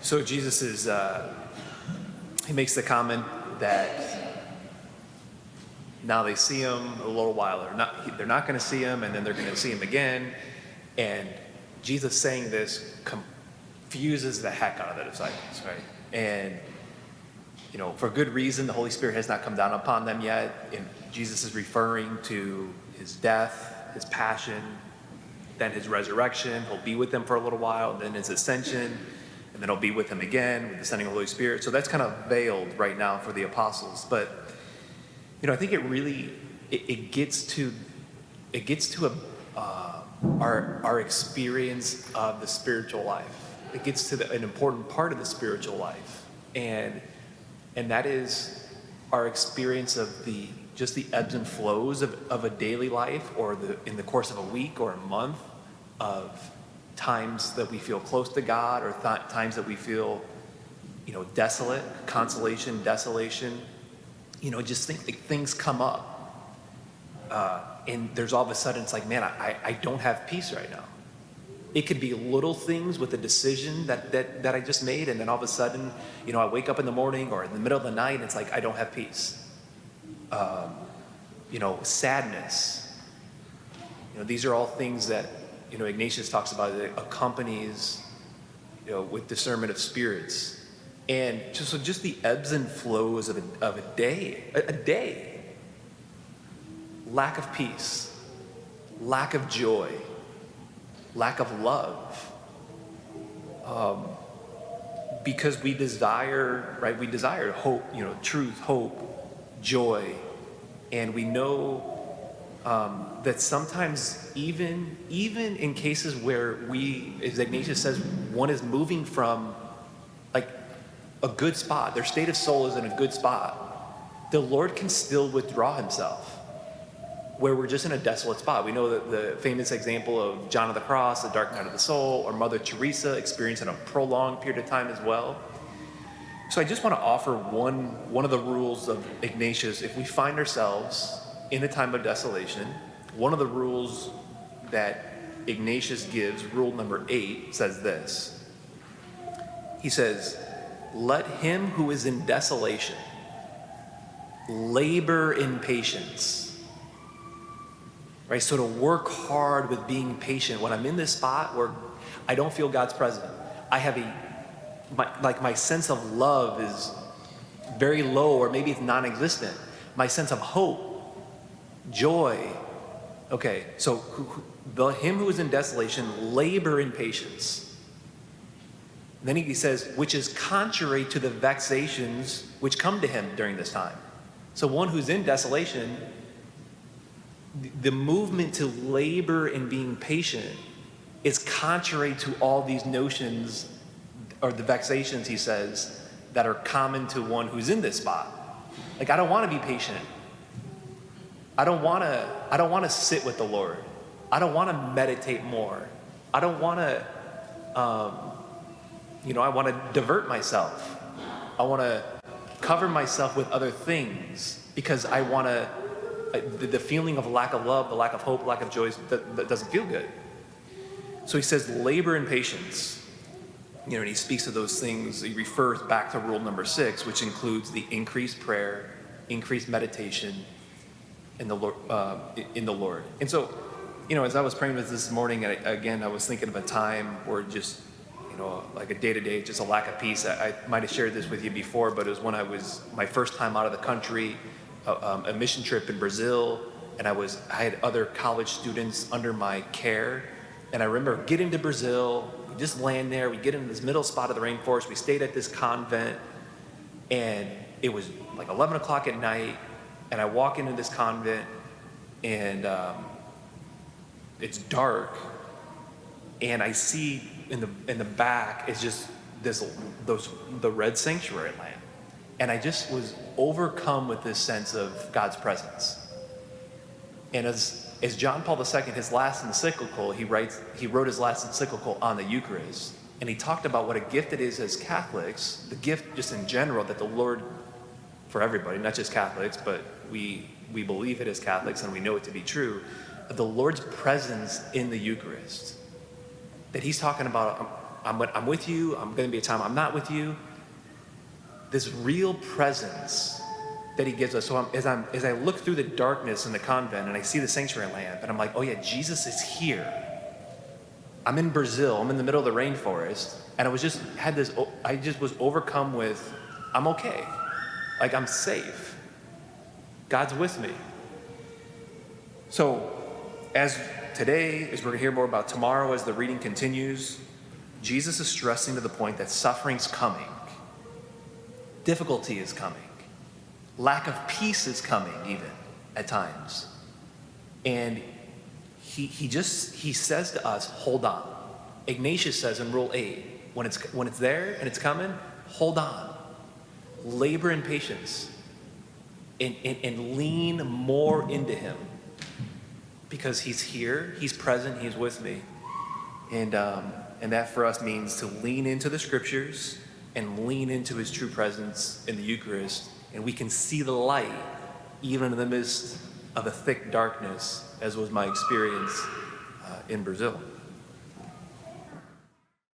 So Jesus is, he makes the comment that now they see him a little while. They're not going to see him, and then they're going to see him again. And Jesus saying this confuses the heck out of the disciples, right? And, for good reason, the Holy Spirit has not come down upon them yet. And Jesus is referring to his death, his passion, then his resurrection. He'll be with them for a little while, then his ascension, and then he'll be with them again with the sending of the Holy Spirit. So that's kind of veiled right now for the apostles. But, I think it really, it gets to our experience of the spiritual life. It gets to an important part of the spiritual life. And that is our experience of just the ebbs and flows of a daily life, or in the course of a week or a month, of times that we feel close to God, or times that we feel, desolate, consolation, desolation. Just things come up. And there's all of a sudden, it's like, man, I don't have peace right now. It could be little things with a decision that I just made, and then all of a sudden, I wake up in the morning or in the middle of the night, and it's like, I don't have peace. Sadness. These are all things that, Ignatius talks about, that accompanies, with discernment of spirits. And just the ebbs and flows of a day. Lack of peace, lack of joy, lack of love. Because we desire, right? We desire hope, truth, hope, joy. And we know that sometimes even in cases where as Ignatius says, one is moving from like a good spot, their state of soul is in a good spot, the Lord can still withdraw himself, where we're just in a desolate spot. We know that the famous example of John of the Cross, the dark night of the soul, or Mother Teresa experiencing a prolonged period of time as well. So I just want to offer one of the rules of Ignatius. If we find ourselves in a time of desolation, one of the rules that Ignatius gives, rule number 8, says this. He says, let him who is in desolation labor in patience. Right? So to work hard with being patient. When I'm in this spot where I don't feel God's presence, I have my sense of love is very low, or maybe it's non-existent. My sense of hope, joy. Okay, so him who is in desolation, labor in patience. Then he says, which is contrary to the vexations which come to him during this time. So one who's in desolation, the movement to labor in being patient is contrary to all these notions, or the vexations, he says, that are common to one who's in this spot. Like, I don't want to be patient. I don't want to sit with the Lord. I don't want to meditate more. I don't want to, I want to divert myself. I want to cover myself with other things because I want to, the feeling of lack of love, the lack of hope, lack of joy, that doesn't feel good. So he says, labor in patience. And he speaks of those things. He refers back to rule number 6, which includes the increased prayer, increased meditation in the Lord. And so, as I was praying this morning, I was thinking of a time where just, like a day-to-day, just a lack of peace. I might have shared this with you before, but it was when I was my first time out of the country, a mission trip in Brazil, and I had other college students under my care. And I remember getting to Brazil, we just land there, we get in this middle spot of the rainforest, we stayed at this convent, and it was like 11 o'clock at night, and I walk into this convent, and it's dark, and I see in the back is just the red sanctuary land. And I just was overcome with this sense of God's presence. And as John Paul II, his last encyclical, he wrote his last encyclical on the Eucharist, and he talked about what a gift it is as Catholics, the gift just in general that the Lord, for everybody, not just Catholics, but we believe it as Catholics and we know it to be true, the Lord's presence in the Eucharist. That he's talking about I'm with you. I'm going to be a time I'm not with you. This real presence that he gives us. So as I look through the darkness in the convent and I see the sanctuary lamp, and I'm like, oh yeah, Jesus is here. I'm in Brazil. I'm in the middle of the rainforest, and I just was overcome with, I'm okay. Like, I'm safe. God's with me. So as today, as we're going to hear more about tomorrow, as the reading continues, Jesus is stressing to the point that suffering's coming. Difficulty is coming. Lack of peace is coming, even at times. And he says to us, hold on. Ignatius says in Rule 8, when it's there and it's coming, hold on. Labor in patience and lean more into him, because he's here, he's present, he's with me. And that for us means to lean into the scriptures and lean into his true presence in the Eucharist. And we can see the light even in the midst of a thick darkness, as was my experience in Brazil.